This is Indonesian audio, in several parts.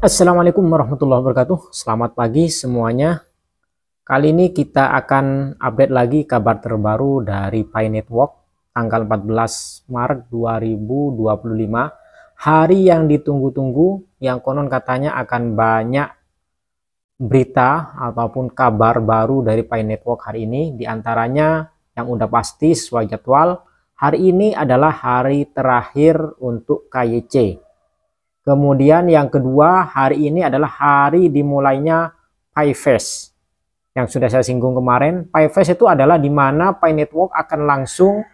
Assalamualaikum warahmatullahi wabarakatuh. Selamat pagi semuanya. Kali ini kita akan update lagi kabar terbaru dari Pi Network tanggal 14 Maret 2025. Hari yang ditunggu-tunggu, yang konon katanya akan banyak berita ataupun kabar baru dari Pi Network hari ini. Di antaranya yang udah pasti sesuai jadwal, hari ini adalah hari terakhir untuk KYC. Kemudian yang kedua, hari ini adalah hari dimulainya PiFest. Yang sudah saya singgung kemarin, PiFest itu adalah di mana Pi Network akan langsung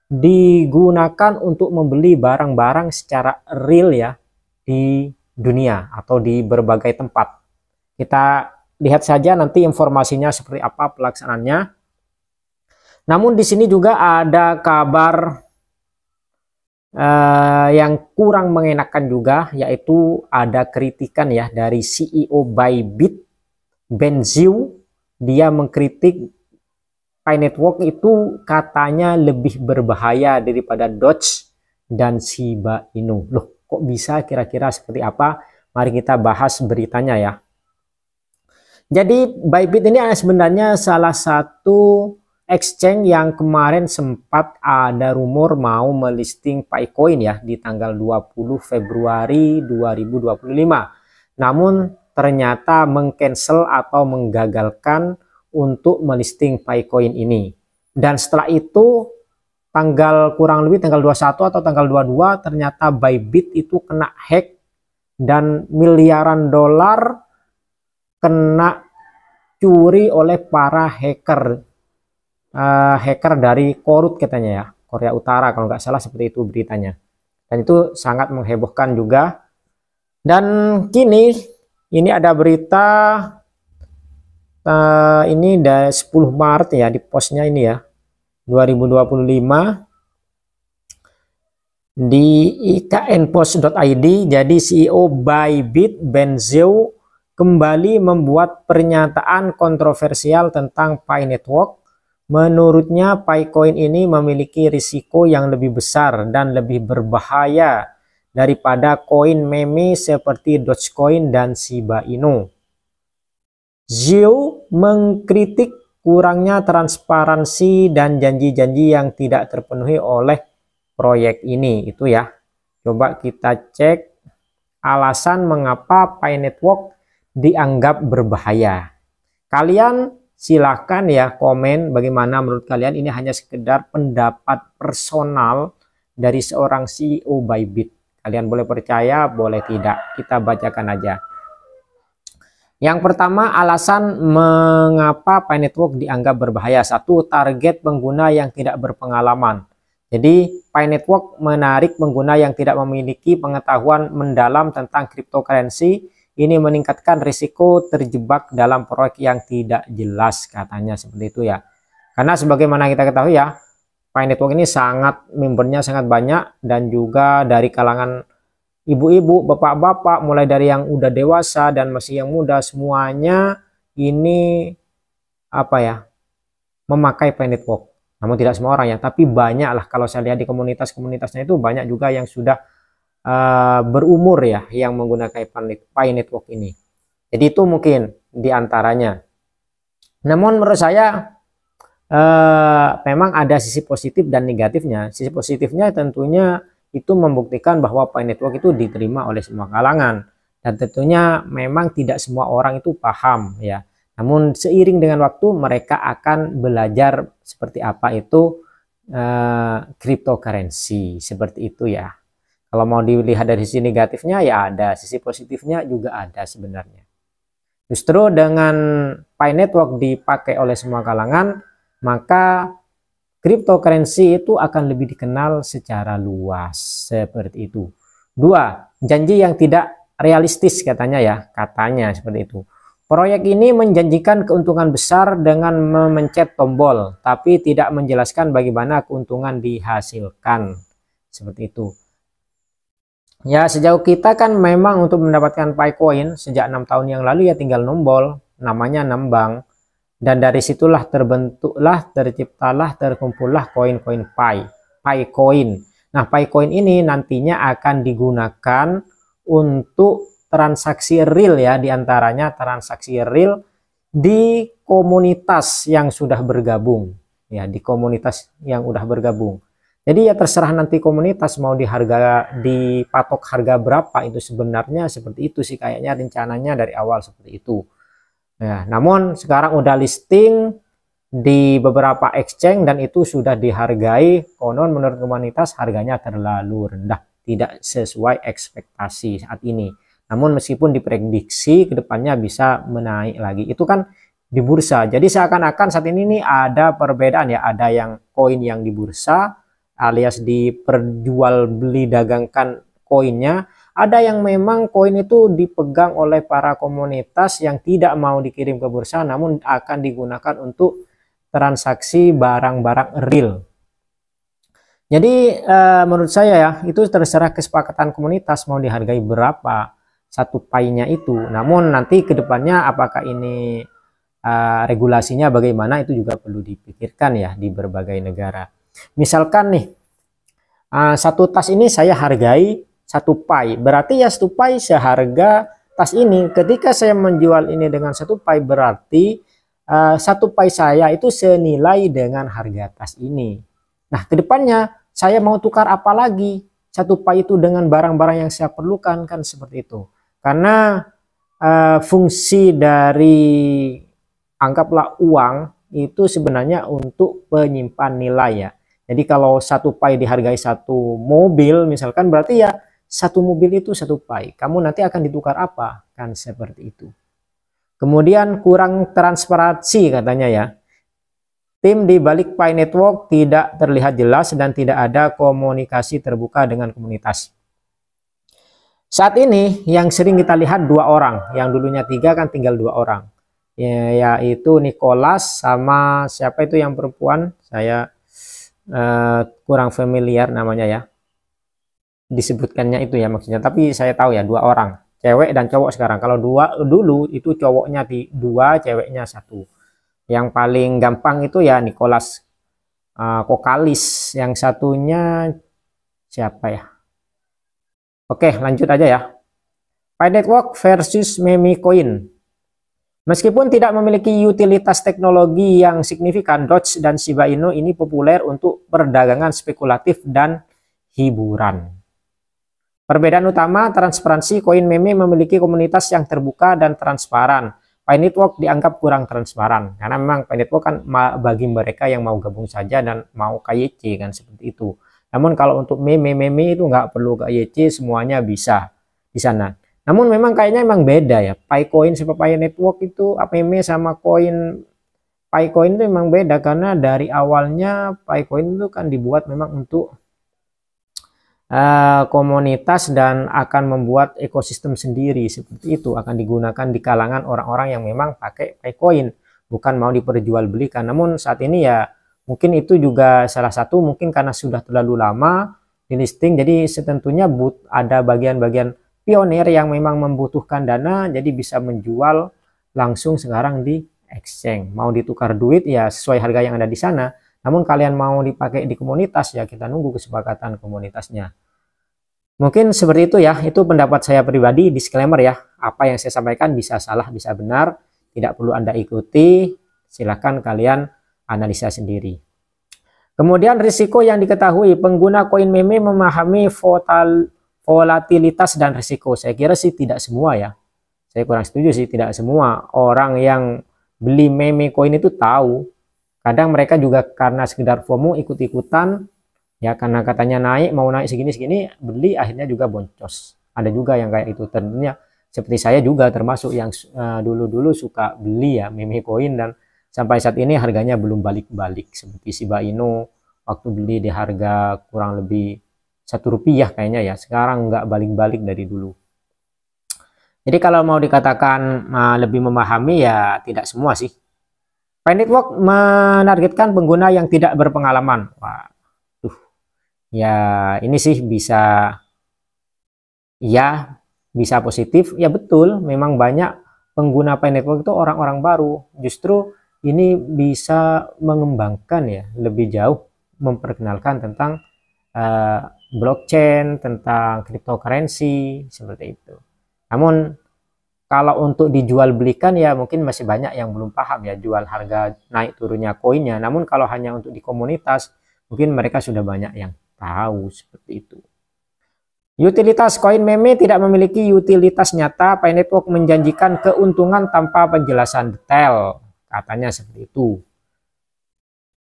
digunakan untuk membeli barang-barang secara real ya di dunia atau di berbagai tempat. Kita lihat saja nanti informasinya seperti apa pelaksanaannya. Namun di sini juga ada kabar yang kurang mengenakan juga, yaitu ada kritikan ya dari CEO Bybit, Ben Zhu. Dia mengkritik Pi Network itu katanya lebih berbahaya daripada Doge dan Shiba Inu. Loh, kok bisa, kira-kira seperti apa? Mari kita bahas beritanya ya. Jadi Bybit ini sebenarnya salah satu exchange yang kemarin sempat ada rumor mau melisting PiCoin ya di tanggal 20 Februari 2025. Namun ternyata mengcancel atau menggagalkan untuk melisting PiCoin ini. Dan setelah itu kurang lebih tanggal 21 atau tanggal 22 ternyata Bybit itu kena hack dan miliaran dolar kena curi oleh para hacker dari Korut katanya ya, Korea Utara kalau nggak salah, seperti itu beritanya. Dan itu sangat menghebohkan juga. Dan kini ini ada berita ini dari 10 Maret ya, di postnya ini ya 2025 di iknpost.id. Jadi CEO Bybit, Ben Zhu, kembali membuat pernyataan kontroversial tentang Pi Network. Menurutnya PiCoin ini memiliki risiko yang lebih besar dan lebih berbahaya daripada koin meme seperti Dogecoin dan Shiba Inu. Zhu mengkritik kurangnya transparansi dan janji-janji yang tidak terpenuhi oleh proyek ini. Itu ya. Coba kita cek alasan mengapa Pi Network dianggap berbahaya. Kalian silahkan ya komen bagaimana menurut kalian. Ini hanya sekedar pendapat personal dari seorang CEO Bybit. Kalian boleh percaya, boleh tidak. Kita bacakan aja. Yang pertama, alasan mengapa Pi Network dianggap berbahaya. Satu, target pengguna yang tidak berpengalaman. Jadi Pi Network menarik pengguna yang tidak memiliki pengetahuan mendalam tentang cryptocurrency. Ini meningkatkan risiko terjebak dalam proyek yang tidak jelas, katanya seperti itu ya. Karena sebagaimana kita ketahui ya, Pi Network ini membernya sangat banyak, dan juga dari kalangan ibu-ibu, bapak-bapak, mulai dari yang udah dewasa dan masih yang muda, semuanya ini memakai Pi Network. Namun tidak semua orang ya, tapi banyak lah. Kalau saya lihat di komunitasnya itu banyak juga yang sudah berumur ya yang menggunakan Pi Network ini. Jadi itu mungkin diantaranya. Namun menurut saya memang ada sisi positif dan negatifnya. Sisi positifnya tentunya itu membuktikan bahwa Pi Network itu diterima oleh semua kalangan, dan tentunya memang tidak semua orang itu paham ya. Namun seiring dengan waktu mereka akan belajar seperti apa itu cryptocurrency, seperti itu ya. Kalau mau dilihat dari sisi negatifnya ya ada, sisi positifnya juga ada sebenarnya. Justru dengan Pi Network dipakai oleh semua kalangan, maka cryptocurrency itu akan lebih dikenal secara luas, seperti itu. Dua, janji yang tidak realistis katanya ya, katanya seperti itu. Proyek ini menjanjikan keuntungan besar dengan memencet tombol, tapi tidak menjelaskan bagaimana keuntungan dihasilkan, seperti itu. Ya, sejauh kita kan memang untuk mendapatkan PiCoin sejak 6 tahun yang lalu ya tinggal nombol, namanya nambang. Dan dari situlah terciptalah, terkumpullah koin-koin PiCoin. Nah, PiCoin ini nantinya akan digunakan untuk transaksi real ya, diantaranya transaksi real di komunitas yang sudah bergabung ya, di komunitas yang udah bergabung. Jadi ya terserah nanti komunitas mau dipatok harga berapa, itu sebenarnya seperti itu sih kayaknya rencananya dari awal seperti itu. Nah, namun sekarang udah listing di beberapa exchange dan itu sudah dihargai, konon menurut komunitas harganya terlalu rendah, tidak sesuai ekspektasi saat ini. Namun meskipun diprediksi kedepannya bisa menaik lagi, itu kan di bursa. Jadi seakan-akan saat ini nih ada perbedaan ya, ada yang koin yang di bursa alias diperjualbeli dagangkan koinnya, ada yang memang koin itu dipegang oleh para komunitas yang tidak mau dikirim ke bursa namun akan digunakan untuk transaksi barang-barang real. Jadi menurut saya ya itu terserah kesepakatan komunitas mau dihargai berapa satu painya itu. Namun nanti kedepannya apakah ini regulasinya bagaimana itu juga perlu dipikirkan ya di berbagai negara. Misalkan nih satu tas ini saya hargai satu pai, berarti ya satu pai seharga tas ini. Ketika saya menjual ini dengan satu pai berarti satu pai saya itu senilai dengan harga tas ini. Nah kedepannya saya mau tukar apa lagi satu pai itu dengan barang-barang yang saya perlukan, kan seperti itu. Karena fungsi dari anggaplah uang itu sebenarnya untuk penyimpan nilai ya. Jadi kalau satu pai dihargai satu mobil misalkan, berarti ya satu mobil itu satu pai. Kamu nanti akan ditukar apa? Kan seperti itu. Kemudian kurang transparansi katanya ya. Tim di balik Pi Network tidak terlihat jelas dan tidak ada komunikasi terbuka dengan komunitas. Saat ini yang sering kita lihat 2 orang, yang dulunya 3 kan tinggal 2 orang. Yaitu Nicholas sama siapa itu yang perempuan, saya kurang familiar namanya ya, disebutkannya itu ya maksudnya, tapi saya tahu ya 2 orang, cewek dan cowok sekarang. Kalau dulu itu cowoknya 2, ceweknya 1. Yang paling gampang itu ya Nicholas Kokalis, yang satunya siapa ya. Oke lanjut aja ya. Pi Network versus Meme Coin. Meskipun tidak memiliki utilitas teknologi yang signifikan, Doge dan Shiba Inu ini populer untuk perdagangan spekulatif dan hiburan. Perbedaan utama, transparansi. Koin meme memiliki komunitas yang terbuka dan transparan. Pi Network dianggap kurang transparan, karena memang Pi Network kan bagi mereka yang mau gabung saja dan mau KYC kan seperti itu. Namun kalau untuk meme itu nggak perlu KYC, semuanya bisa di sana. Namun memang kayaknya memang beda ya. Picoin sama Pi Network itu meme sama koin Picoin itu memang beda, karena dari awalnya Picoin itu kan dibuat memang untuk komunitas dan akan membuat ekosistem sendiri seperti itu, akan digunakan di kalangan orang-orang yang memang pakai Picoin, bukan mau diperjualbelikan. Namun saat ini ya mungkin itu juga salah satu, mungkin karena sudah terlalu lama di listing, jadi setentunya ada bagian-bagian pionir yang memang membutuhkan dana, jadi bisa menjual langsung sekarang di exchange. Mau ditukar duit ya sesuai harga yang ada di sana. Namun kalian mau dipakai di komunitas ya kita nunggu kesepakatan komunitasnya. Mungkin seperti itu ya, itu pendapat saya pribadi, disclaimer ya. Apa yang saya sampaikan bisa salah, bisa benar, tidak perlu Anda ikuti, silahkan kalian analisa sendiri. Kemudian risiko yang diketahui, pengguna koin meme memahami volatilitas dan risiko. Saya kira sih tidak semua ya. Saya kurang setuju sih, tidak semua orang yang beli meme koin itu tahu. Kadang mereka juga karena sekedar FOMO ikut-ikutan ya, karena katanya naik, mau naik segini-segini, beli, akhirnya juga boncos. Ada juga yang kayak itu. Tentunya seperti saya juga termasuk yang dulu-dulu suka beli ya meme koin, dan sampai saat ini harganya belum balik-balik. Seperti Shiba Inu waktu beli di harga kurang lebih Rp1 kayaknya ya, sekarang nggak balik-balik dari dulu. Jadi kalau mau dikatakan lebih memahami ya tidak semua sih. Pi Network menargetkan pengguna yang tidak berpengalaman. Waduh, ya ini sih bisa ya, bisa positif ya, betul, memang banyak pengguna Pi Network itu orang-orang baru. Justru ini bisa mengembangkan ya lebih jauh, memperkenalkan tentang blockchain, tentang cryptocurrency seperti itu. Namun kalau untuk dijual belikan ya mungkin masih banyak yang belum paham ya jual harga naik turunnya koinnya. Namun kalau hanya untuk di komunitas mungkin mereka sudah banyak yang tahu seperti itu. Utilitas koin meme tidak memiliki utilitas nyata. Pi Network menjanjikan keuntungan tanpa penjelasan detail. Katanya seperti itu.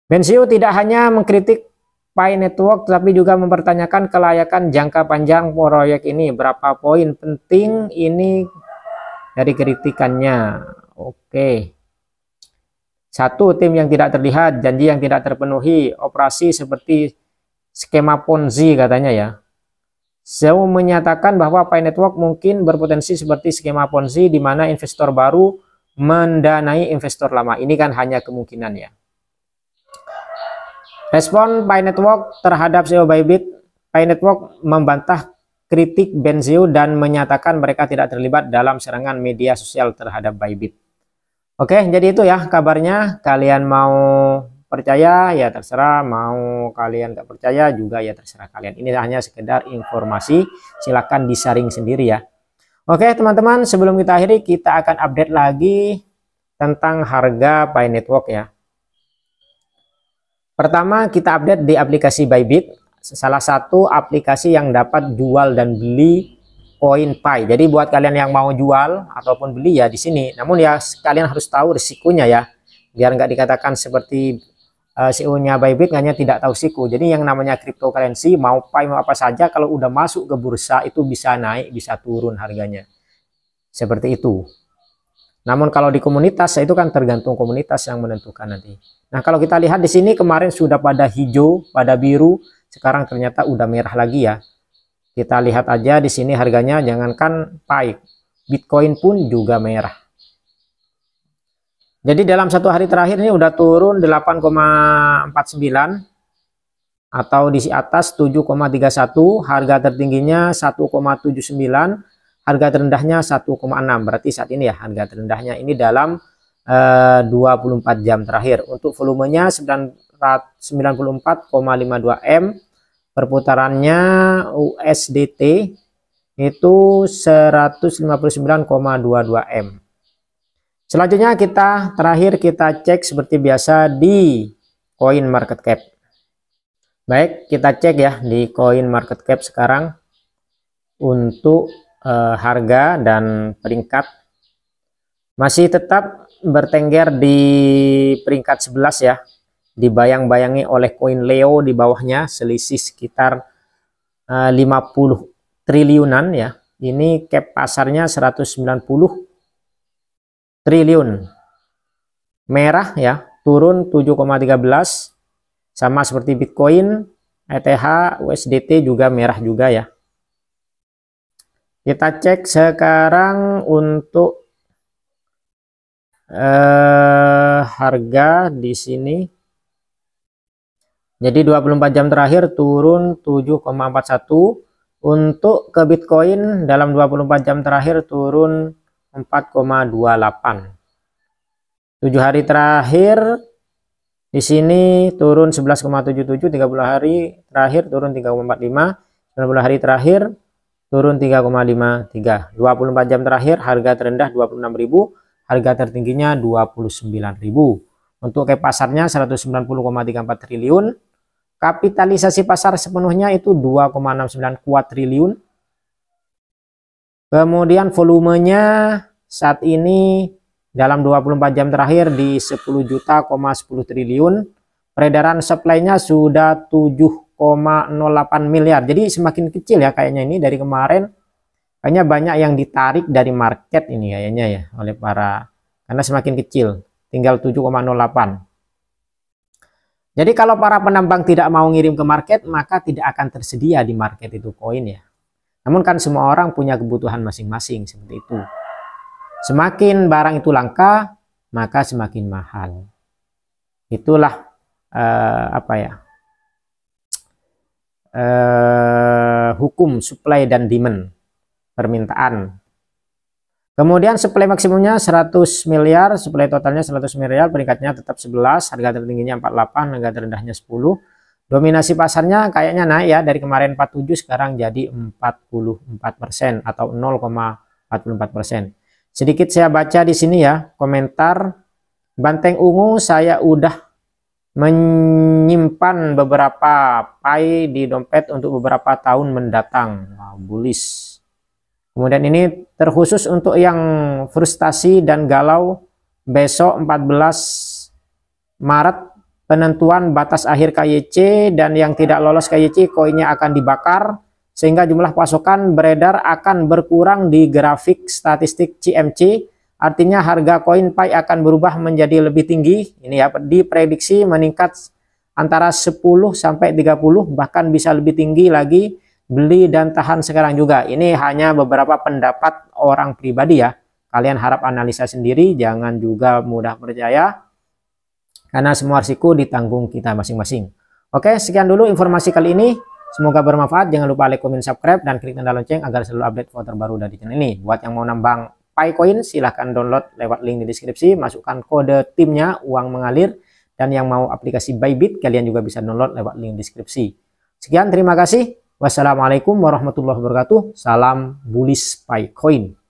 Benziu tidak hanya mengkritik Pi Network tapi juga mempertanyakan kelayakan jangka panjang proyek ini. Berapa poin penting ini dari kritikannya. Oke. 1. Tim yang tidak terlihat, janji yang tidak terpenuhi, operasi seperti skema Ponzi katanya ya. Zhou menyatakan bahwa Pi Network mungkin berpotensi seperti skema Ponzi di mana investor baru mendanai investor lama. Ini kan hanya kemungkinan ya. Respon Pi Network terhadap CEO Bybit. Pi Network membantah kritik Benziu dan menyatakan mereka tidak terlibat dalam serangan media sosial terhadap Bybit. Oke, jadi itu ya kabarnya. Kalian mau percaya ya terserah, mau kalian nggak percaya juga ya terserah kalian. Ini hanya sekedar informasi, silakan disaring sendiri ya. Oke teman-teman, sebelum kita akhiri kita akan update lagi tentang harga Pi Network ya. Pertama kita update di aplikasi Bybit, salah satu aplikasi yang dapat jual dan beli koin Pi. Jadi buat kalian yang mau jual ataupun beli ya di sini. Namun ya kalian harus tahu risikonya ya, biar nggak dikatakan seperti CEO-nya Bybit hanya tidak tahu risiko. Jadi yang namanya cryptocurrency mau Pi mau apa saja kalau udah masuk ke bursa itu bisa naik bisa turun harganya. Seperti itu. Namun kalau di komunitas itu kan tergantung komunitas yang menentukan nanti. Nah kalau kita lihat di sini kemarin sudah pada hijau, pada biru, sekarang ternyata udah merah lagi ya. Kita lihat aja di sini harganya, jangankan Pi, Bitcoin pun juga merah. Jadi dalam satu hari terakhir ini udah turun 8,49 atau di atas 7,31, harga tertingginya 1,79. Harga terendahnya 1,6, berarti saat ini ya harga terendahnya ini dalam 24 jam terakhir. Untuk volumenya 94,52 M, perputarannya USDT itu 159,22 M. Selanjutnya terakhir kita cek seperti biasa di Coin Market Cap. Baik, kita cek ya di Coin Market Cap sekarang untuk harga dan peringkat masih tetap bertengger di peringkat 11 ya, dibayang-bayangi oleh koin Leo di bawahnya, selisih sekitar 50 triliunan ya. Ini cap pasarnya 190 triliun. Merah ya, turun 7,13 sama seperti Bitcoin, ETH, USDT juga merah juga ya. Kita cek sekarang untuk harga di sini. Jadi 24 jam terakhir turun 7,41. Untuk ke Bitcoin dalam 24 jam terakhir turun 4,28. 7 hari terakhir di sini turun 11,77, 30 hari terakhir turun 3,45, 90 hari terakhir turun 3,53. 24 jam terakhir harga terendah 26.000, harga tertingginya 29.000. Untuk cap pasarnya 190,34 triliun. Kapitalisasi pasar sepenuhnya itu 2,69 kuat triliun. Kemudian volumenya saat ini dalam 24 jam terakhir di 10 juta, 10 triliun. Peredaran supply-nya sudah 7,08 miliar. Jadi semakin kecil ya kayaknya ini dari kemarin. Kayaknya banyak yang ditarik dari market ini kayaknya ya oleh para, karena semakin kecil, tinggal 7,08. Jadi kalau para penambang tidak mau ngirim ke market, maka tidak akan tersedia di market itu koin ya. Namun kan semua orang punya kebutuhan masing-masing seperti itu. Semakin barang itu langka, maka semakin mahal. Itulah hukum supply dan demand, permintaan. Kemudian supply maksimumnya 100 miliar, supply totalnya 100 miliar, peringkatnya tetap 11, harga tertingginya 48, harga terendahnya 10. Dominasi pasarnya kayaknya naik ya, dari kemarin 47 sekarang jadi 44% atau 44%. Sedikit saya baca di sini ya, komentar Banteng Ungu, saya udah menyimpan beberapa Pi di dompet untuk beberapa tahun mendatang. Wow, bullish. Kemudian ini terkhusus untuk yang frustasi dan galau, besok 14 Maret penentuan batas akhir KYC, dan yang tidak lolos KYC koinnya akan dibakar sehingga jumlah pasokan beredar akan berkurang di grafik statistik CMC. Artinya harga koin Pi akan berubah menjadi lebih tinggi. Ini ya, diprediksi meningkat antara 10 sampai 30, bahkan bisa lebih tinggi lagi. Beli dan tahan sekarang juga. Ini hanya beberapa pendapat orang pribadi ya. Kalian harap analisa sendiri, jangan juga mudah percaya karena semua risiko ditanggung kita masing-masing. Oke, sekian dulu informasi kali ini. Semoga bermanfaat. Jangan lupa like, comment, subscribe, dan klik tanda lonceng agar selalu update info terbaru dari channel ini. Buat yang mau nambang Picoin, silahkan download lewat link di deskripsi, masukkan kode timnya, uang mengalir. Dan yang mau aplikasi Bybit, kalian juga bisa download lewat link deskripsi. Sekian, terima kasih. Wassalamualaikum warahmatullahi wabarakatuh. Salam bullish Picoin.